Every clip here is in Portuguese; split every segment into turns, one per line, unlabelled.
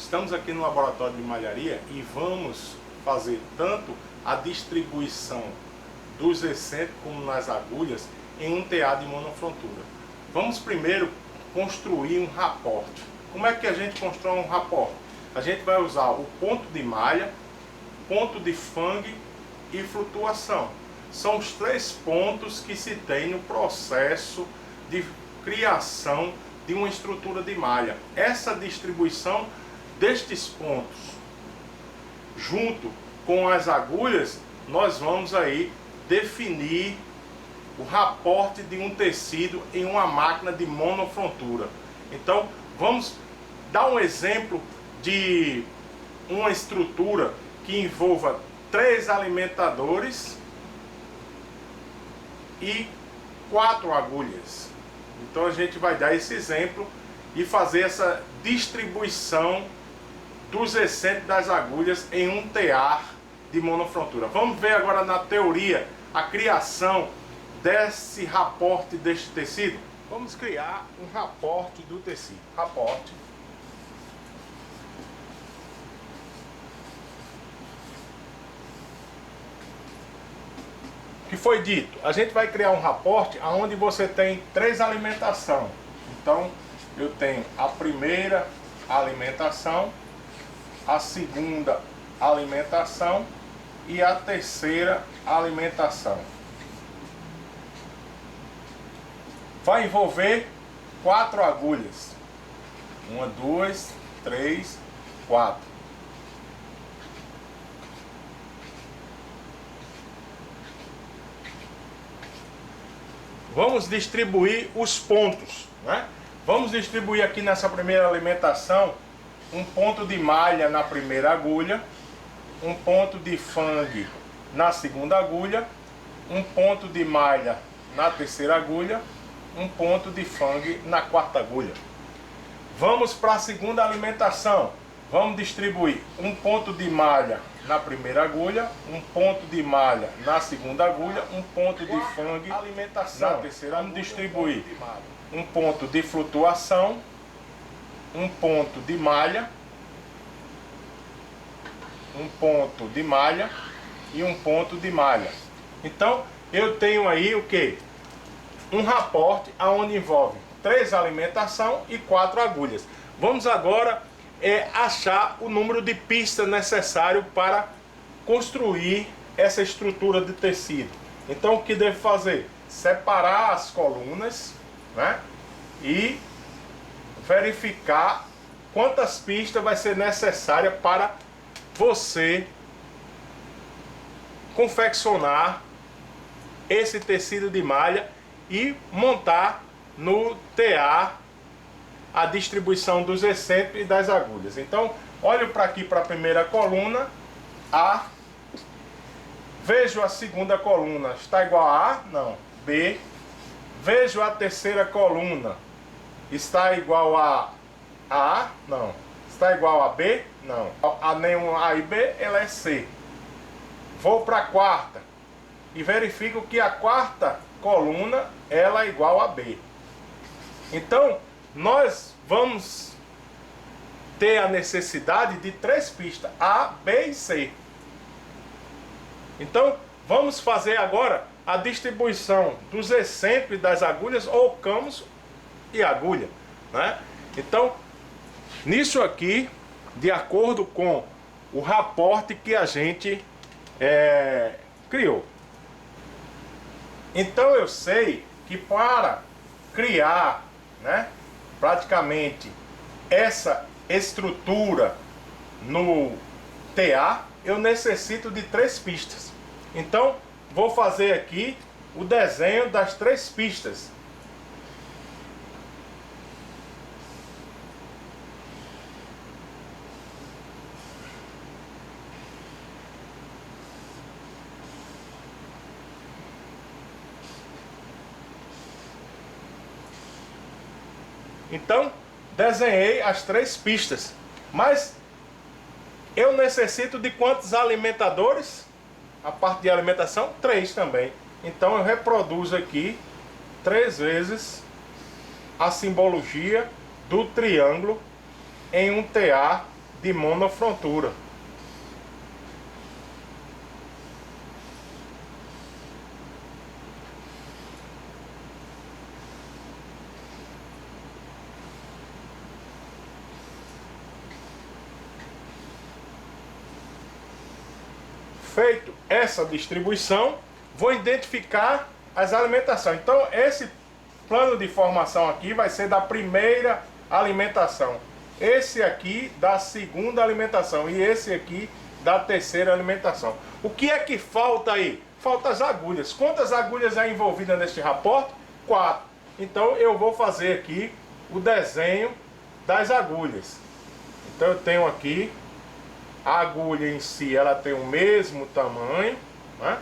Estamos aqui no laboratório de malharia e vamos fazer tanto a distribuição dos excêntricos como nas agulhas em um TA de monofrontura. Vamos primeiro construir um raporte. Como é que a gente constrói um raporte? A gente vai usar o ponto de malha, ponto de fangue e flutuação. São os três pontos que se tem no processo de criação de uma estrutura de malha. Essa distribuição destes pontos, junto com as agulhas, nós vamos aí definir o raporte de um tecido em uma máquina de monofrontura. Então, vamos dar um exemplo de uma estrutura que envolva 3 alimentadores e 4 agulhas. Então a gente vai dar esse exemplo e fazer essa distribuição dos excêntricos das agulhas em um tear de monofrontura. Vamos ver agora na teoria a criação desse raporte deste tecido. Vamos criar um raporte do tecido. Raporte. O que foi dito? A gente vai criar um raporte onde você tem 3 alimentações. Então, eu tenho a primeira alimentação, a segunda alimentação e a terceira alimentação. Vai envolver 4 agulhas. 1, 2, 3, 4. Vamos distribuir os pontos, né? Vamos distribuir aqui nessa primeira alimentação um ponto de malha na primeira agulha, um ponto de fangue na segunda agulha, um ponto de malha na terceira agulha, um ponto de fangue na quarta agulha. Vamos para a segunda alimentação. Vamos distribuir um ponto de malha na primeira agulha, um ponto de malha na segunda agulha, um ponto de fangue na terceira. Vamos distribuir um ponto de flutuação, um ponto de malha, um ponto de malha e um ponto de malha. Então eu tenho aí o que? Um raporte onde envolve 3 alimentação e 4 agulhas. Vamos agora achar o número de pistas necessário para construir essa estrutura de tecido. Então o que devo fazer? Separar as colunas, né? E verificar quantas pistas vai ser necessária para você confeccionar esse tecido de malha e montar no TA a distribuição dos excêntricos e das agulhas. Então, olho para aqui para a primeira coluna, A. Vejo a segunda coluna, está igual a A? Não. B. Vejo a terceira coluna, está igual a A? Não. Está igual a B? Não. A nenhum A e B, ela é C. Vou para a quarta e verifico que a quarta coluna ela é igual a B. Então, nós vamos ter a necessidade de 3 pistas, A, B e C. Então, vamos fazer agora a distribuição dos excêntricos das agulhas ou canos e agulha, né? Então, nisso aqui, de acordo com o raporte que a gente criou. Então, eu sei que para criar, né, praticamente essa estrutura no TA, eu necessito de 3 pistas. Então, vou fazer aqui o desenho das 3 pistas. Então, desenhei as 3 pistas. Mas eu necessito de quantos alimentadores? A parte de alimentação, 3 também. Então eu reproduzo aqui 3 vezes a simbologia do triângulo em um TA de monofrontura. Feito essa distribuição, vou identificar as alimentações. Então, esse plano de formação aqui vai ser da primeira alimentação. Esse aqui da segunda alimentação. E esse aqui da terceira alimentação. O que é que falta aí? Falta as agulhas. Quantas agulhas é envolvida neste raporte? 4. Então, eu vou fazer aqui o desenho das agulhas. Então, eu tenho aqui a agulha em si, ela tem o mesmo tamanho, né?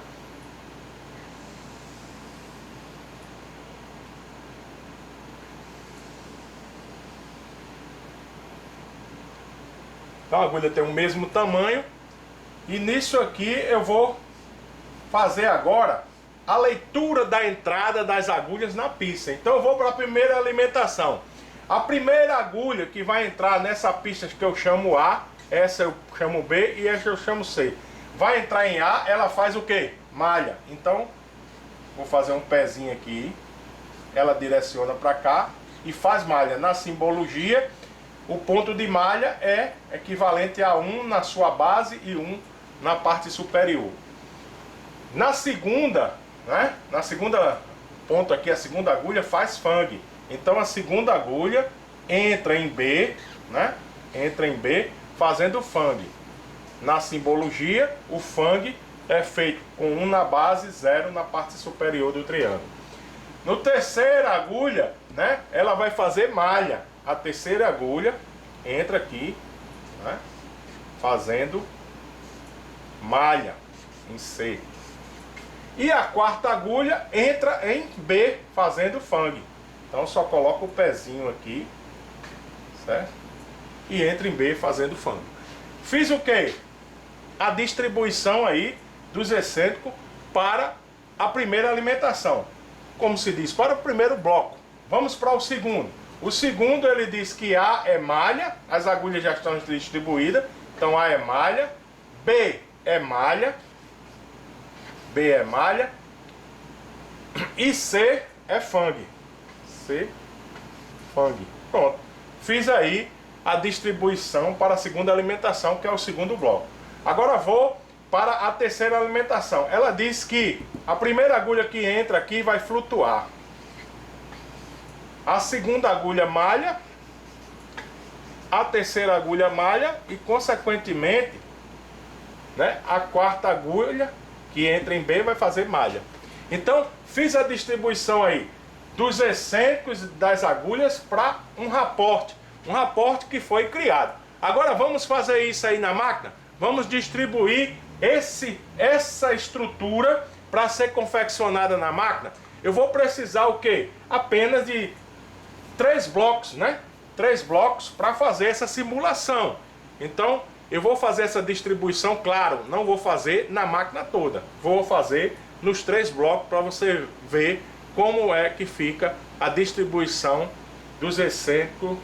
Então a agulha tem o mesmo tamanho. E nisso aqui eu vou fazer agora a leitura da entrada das agulhas na pista. Então eu vou para a primeira alimentação. A primeira agulha que vai entrar nessa pista que eu chamo A, essa eu chamo B e essa eu chamo C. Vai entrar em A, ela faz o que? Malha. Então, vou fazer um pezinho aqui. Ela direciona para cá e faz malha. Na simbologia, o ponto de malha é equivalente a 1 na sua base e 1 na parte superior. Na segunda, né? Na segunda ponto aqui, a segunda agulha faz fang. Então, a segunda agulha entra em B, né? Entra em B, fazendo fang. Na simbologia, o fang é feito com 1 na base, 0 na parte superior do triângulo. No terceira agulha, né, ela vai fazer malha. A terceira agulha entra aqui, né, fazendo malha em C. E a quarta agulha entra em B, fazendo fang. Então só coloca o pezinho aqui, certo? E entra em B fazendo fang. Fiz o que? A distribuição aí dos excêntricos para a primeira alimentação. Como se diz, para o primeiro bloco. Vamos para o segundo. O segundo ele diz que A é malha, as agulhas já estão distribuídas. Então A é malha, B é malha, B é malha e C é fang. C, fang. Pronto. Fiz aí a distribuição para a segunda alimentação, que é o segundo bloco. Agora vou para a terceira alimentação. Ela diz que a primeira agulha que entra aqui vai flutuar. A segunda agulha malha, a terceira agulha malha e, consequentemente, né, a quarta agulha que entra em B vai fazer malha. Então, fiz a distribuição aí dos excêntricos das agulhas para um raporte. Um raporte que foi criado. Agora vamos fazer isso aí na máquina. Vamos distribuir essa estrutura para ser confeccionada na máquina. Eu vou precisar o quê? Apenas de 3 blocos, né? 3 blocos para fazer essa simulação. Então, eu vou fazer essa distribuição, claro, não vou fazer na máquina toda. Vou fazer nos 3 blocos para você ver como é que fica a distribuição dos excêntricos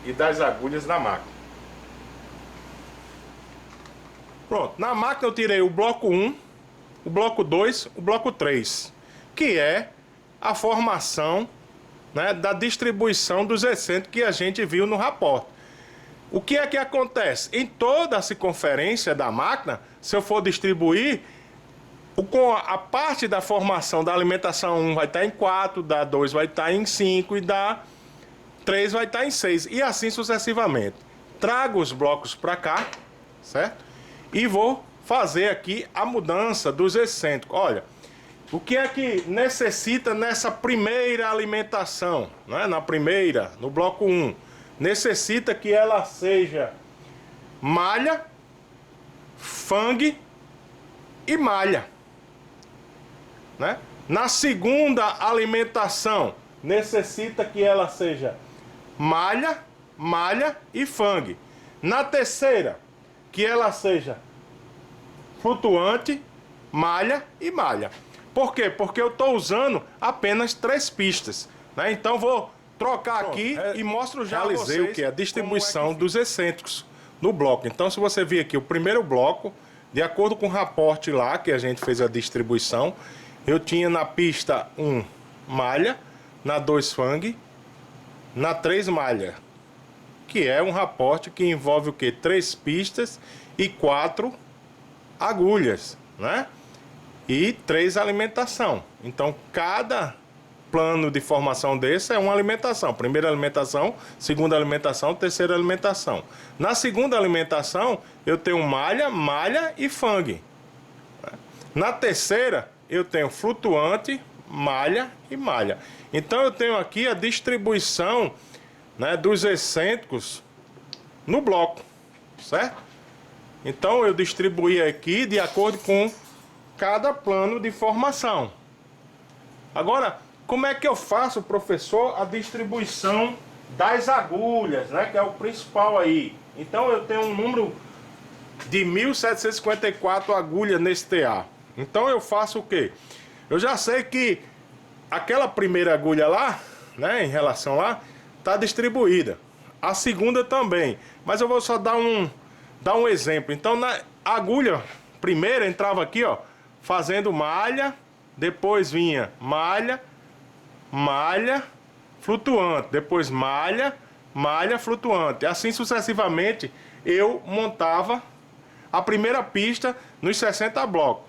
e das agulhas na máquina. Pronto, na máquina eu tirei o bloco 1, o bloco 2, o bloco 3, que é a formação, né, da distribuição dos excêntricos que a gente viu no raporte. O que é que acontece? Em toda a circunferência da máquina, se eu for distribuir, com a parte da formação da alimentação 1 vai estar em 4, da 2 vai estar em 5 e da 3 vai estar em 6 e assim sucessivamente. Trago os blocos para cá, certo? E vou fazer aqui a mudança dos excêntricos. Olha, o que é que necessita nessa primeira alimentação, né? Na primeira, no bloco 1, necessita que ela seja malha, fang e malha, né? Na segunda alimentação, necessita que ela seja malha, malha e fang. Na terceira, que ela seja flutuante, malha e malha. Por quê? Porque eu estou usando apenas 3 pistas, né? Então vou trocar aqui e mostro já a vocês o que é a distribuição dos excêntricos. no bloco. Então, se você vir aqui o primeiro bloco, de acordo com o raporte lá que a gente fez a distribuição, eu tinha na pista 1 malha, na 2 fang, na 3 malha, que é um raporte que envolve o que? 3 pistas e 4 agulhas, né? E 3 alimentação. Então cada plano de formação desse é uma alimentação. Primeira alimentação, segunda alimentação, terceira alimentação. Na segunda alimentação eu tenho malha, malha e fang. Na terceira eu tenho flutuante, malha e malha. Então eu tenho aqui a distribuição, né, dos excêntricos no bloco, certo? Então eu distribuí aqui de acordo com cada plano de formação. Agora, como é que eu faço, professor, a distribuição das agulhas, né, que é o principal aí? Então eu tenho um número de 1754 agulhas nesse TA. Então eu faço o quê? Eu já sei que aquela primeira agulha lá, né, em relação lá, está distribuída. A segunda também. Mas eu vou só dar um exemplo. Então na agulha primeira entrava aqui, ó, fazendo malha, depois vinha malha, malha, flutuante, depois malha, malha, flutuante. Assim sucessivamente eu montava a primeira pista nos 60 blocos.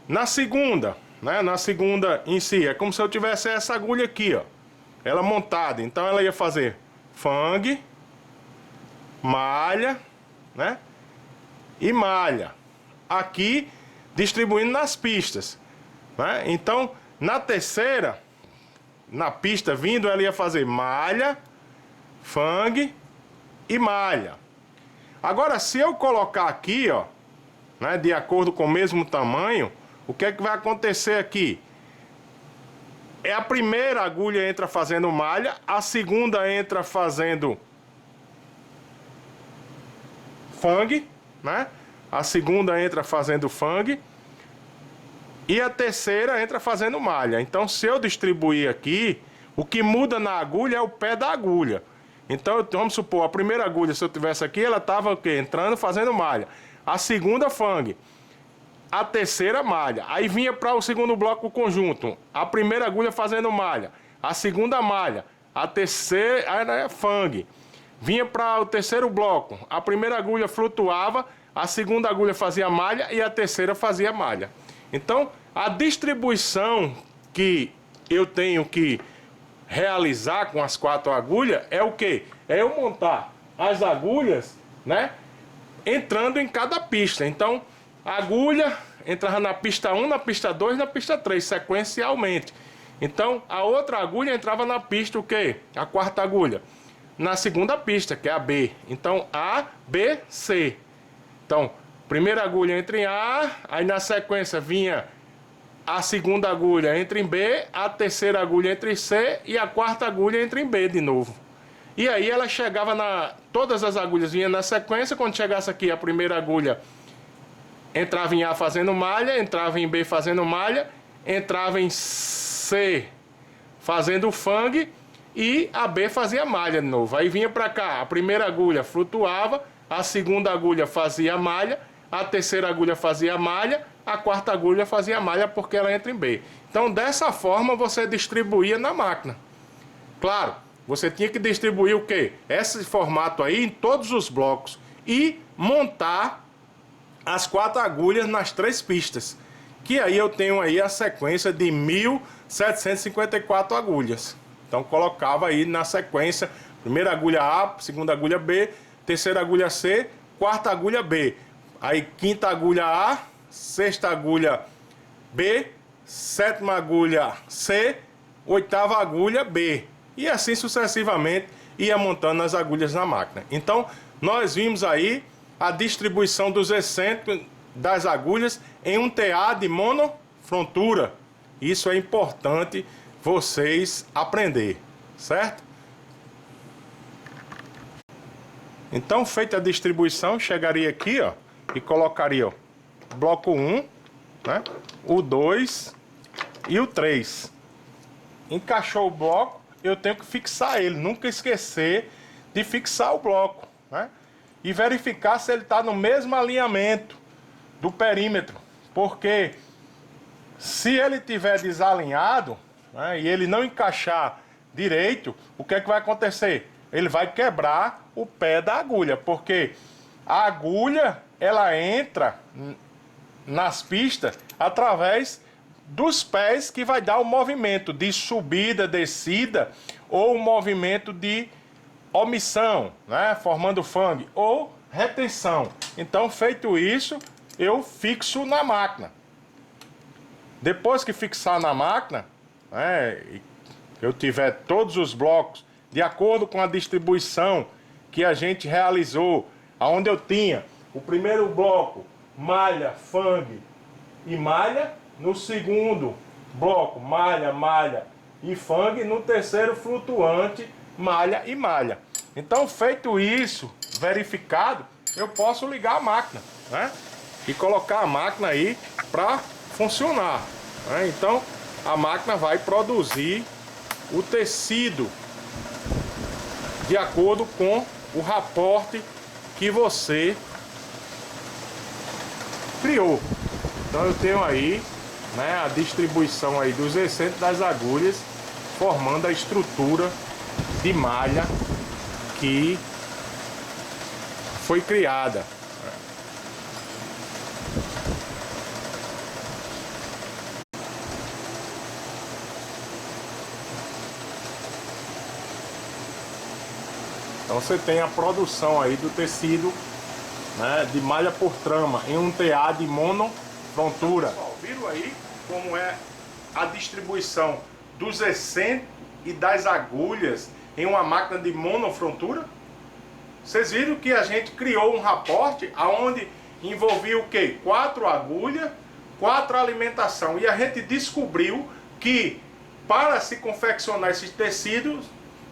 Na segunda, né, na segunda em si, é como se eu tivesse essa agulha aqui, ó, ela montada. Então ela ia fazer fang, malha, né, e malha. Aqui distribuindo nas pistas, né? Então na terceira, na pista vindo, ela ia fazer malha, fang e malha. Agora se eu colocar aqui, ó, né, de acordo com o mesmo tamanho, o que é que vai acontecer aqui? É a primeira agulha entra fazendo malha, a segunda entra fazendo fang, né? A segunda entra fazendo fang e a terceira entra fazendo malha. Então se eu distribuir aqui, o que muda na agulha é o pé da agulha. Então vamos supor, a primeira agulha, se eu tivesse aqui, ela estava o quê? Entrando fazendo malha. A segunda fang, a terceira malha. Aí vinha para o segundo bloco o conjunto, a primeira agulha fazendo malha, a segunda malha, a terceira era fang. Vinha para o terceiro bloco, a primeira agulha flutuava, a segunda agulha fazia malha e a terceira fazia malha. Então a distribuição que eu tenho que realizar com as 4 agulhas é o que? É eu montar as agulhas, né, entrando em cada pista. Então a agulha entrava na pista 1, na pista 2, na pista 3, sequencialmente. Então a outra agulha entrava na pista o quê? A quarta agulha na segunda pista, que é a B. Então A, B, C. Então primeira agulha entra em A, aí na sequência vinha a segunda agulha entra em B, a terceira agulha entra em C e a quarta agulha entra em B de novo. E aí ela chegava na... Todas as agulhas vinham na sequência. Quando chegasse aqui a primeira agulha entrava em A fazendo malha, entrava em B fazendo malha, entrava em C fazendo fang e a B fazia malha de novo. Aí vinha para cá, a primeira agulha flutuava, a segunda agulha fazia malha, a terceira agulha fazia malha, a quarta agulha fazia malha porque ela entra em B. Então dessa forma você distribuía na máquina. Claro, você tinha que distribuir o quê? Esse formato aí em todos os blocos e montar as 4 agulhas nas 3 pistas. Que aí eu tenho aí a sequência de 1754 agulhas. Então colocava aí na sequência, primeira agulha A, segunda agulha B, terceira agulha C, quarta agulha B. Aí quinta agulha A, sexta agulha B, sétima agulha C, oitava agulha B. E assim sucessivamente ia montando as agulhas na máquina. Então nós vimos aí a distribuição dos excêntricos das agulhas em um TA de monofrontura. Isso é importante vocês aprender, certo? Então feita a distribuição, chegaria aqui, ó, e colocaria, ó, bloco 1, né, o 2 e o 3. Encaixou o bloco, eu tenho que fixar ele, nunca esquecer de fixar o bloco, né? e verificar se ele está no mesmo alinhamento do perímetro, porque se ele estiver desalinhado, né, e ele não encaixar direito, o que é que vai acontecer? Ele vai quebrar o pé da agulha, porque a agulha ela entra nas pistas através dos pés, que vai dar o movimento de subida, descida, ou o movimento de omissão, né, formando fangue, ou retenção. Então, feito isso, eu fixo na máquina. Depois que fixar na máquina, né, eu tiver todos os blocos de acordo com a distribuição que a gente realizou, aonde eu tinha o primeiro bloco malha, fangue e malha, no segundo bloco malha, malha e fangue, no terceiro flutuante, malha e malha. Então, feito isso, verificado, eu posso ligar a máquina, né, e colocar a máquina aí para funcionar, né? Então a máquina vai produzir o tecido de acordo com o raporte que você criou. Então eu tenho aí, né, a distribuição aí dos excêntricos das agulhas, formando a estrutura de malha que foi criada. Então você tem a produção aí do tecido, né, de malha por trama em um TA de monofrontura. Pessoal, viram aí como é a distribuição dos excêntricos e das agulhas em uma máquina de monofrontura? Vocês viram que a gente criou um raporte onde envolvia o quê? 4 agulhas, 4 alimentação. E a gente descobriu que para se confeccionar esses tecidos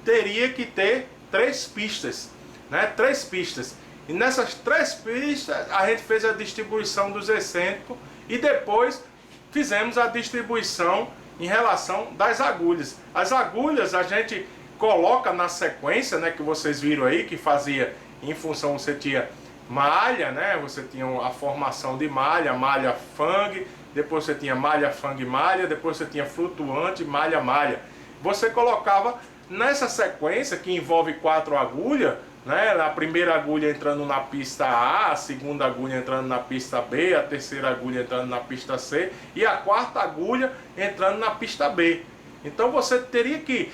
teria que ter 3 pistas, né? 3 pistas. E nessas 3 pistas a gente fez a distribuição dos excêntricos e depois fizemos a distribuição em relação das agulhas. As agulhas a gente coloca na sequência, né, que vocês viram aí, que fazia em função, você tinha malha, né, você tinha a formação de malha, malha fangue, depois você tinha malha fangue malha, depois você tinha flutuante malha malha. Você colocava nessa sequência que envolve 4 agulhas, né, a primeira agulha entrando na pista A, a segunda agulha entrando na pista B, a terceira agulha entrando na pista C e a quarta agulha entrando na pista B. Então você teria que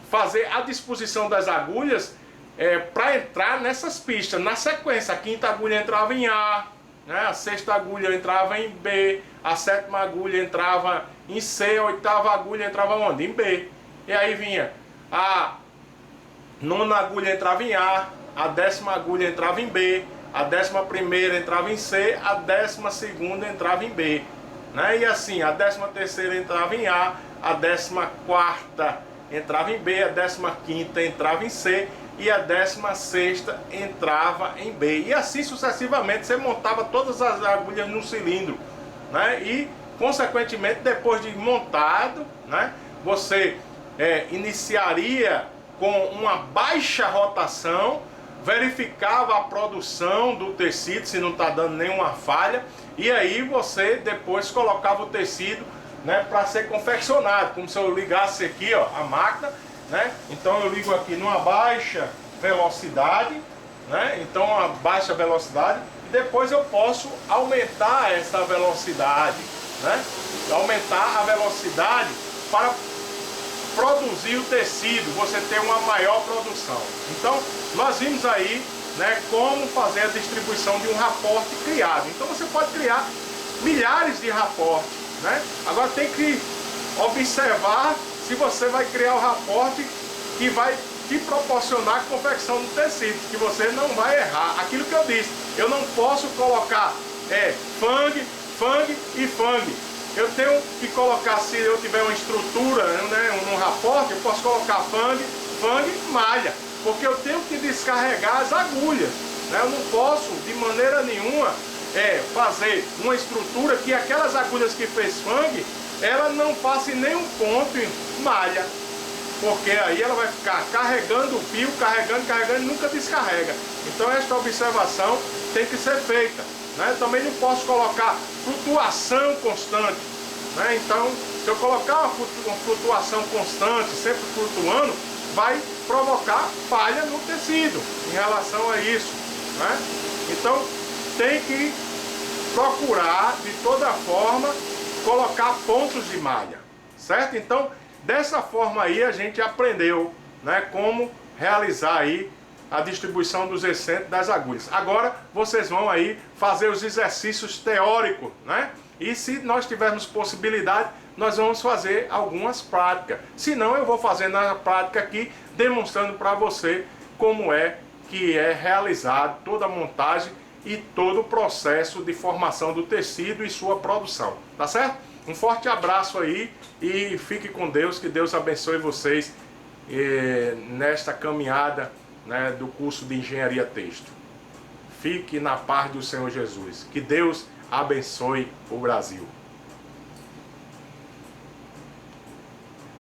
fazer a disposição das agulhas para entrar nessas pistas, na sequência. A quinta agulha entrava em A, né, a sexta agulha entrava em B, a sétima agulha entrava em C, a oitava agulha entrava onde? Em B. E aí vinha a nona agulha entrava em A, a 10ª agulha entrava em B, a 11ª entrava em C, a 12ª entrava em B, né? E assim, a 13ª entrava em A, a 14ª entrava em B, a 15ª entrava em C e a 16ª entrava em B. E assim sucessivamente, você montava todas as agulhas no cilindro, né? E consequentemente, depois de montado, né, você iniciaria com uma baixa rotação, verificava a produção do tecido, se não está dando nenhuma falha, e aí você depois colocava o tecido, né, para ser confeccionado, como se eu ligasse aqui, ó, a máquina, né? Então eu ligo aqui numa baixa velocidade, né? Então uma baixa velocidade, e depois eu posso aumentar essa velocidade, né? Aumentar a velocidade para produzir o tecido, você ter uma maior produção. Então nós vimos aí, né, como fazer a distribuição de um raporte criado. Então você pode criar milhares de raportes, né? Agora tem que observar se você vai criar o raporte que vai te proporcionar a confecção do tecido, que você não vai errar. Aquilo que eu disse, eu não posso colocar fangue e fangue. Eu tenho que colocar, se eu tiver uma estrutura, né, um raporte, eu posso colocar fangue, malha, porque eu tenho que descarregar as agulhas, né? Eu não posso de maneira nenhuma fazer uma estrutura que aquelas agulhas que fez fangue, ela não passe nenhum ponto em malha, porque aí ela vai ficar carregando o fio, carregando e nunca descarrega. Então esta observação tem que ser feita, né? Também não posso colocar flutuação constante, né? Então, se eu colocar uma flutuação constante, sempre flutuando, vai provocar falha no tecido em relação a isso, né? Então, tem que procurar de toda forma colocar pontos de malha, certo? Então, dessa forma aí a gente aprendeu, né, como realizar aí a distribuição dos excêntricos das agulhas. Agora vocês vão aí fazer os exercícios teóricos, né? E se nós tivermos possibilidade, nós vamos fazer algumas práticas. Se não, eu vou fazer na prática aqui, demonstrando para você como é que é realizado toda a montagem e todo o processo de formação do tecido e sua produção, tá certo? Um forte abraço aí e fique com Deus, que Deus abençoe vocês nesta caminhada, né, do curso de Engenharia Têxtil. Fique na paz do Senhor Jesus. Que Deus abençoe o Brasil.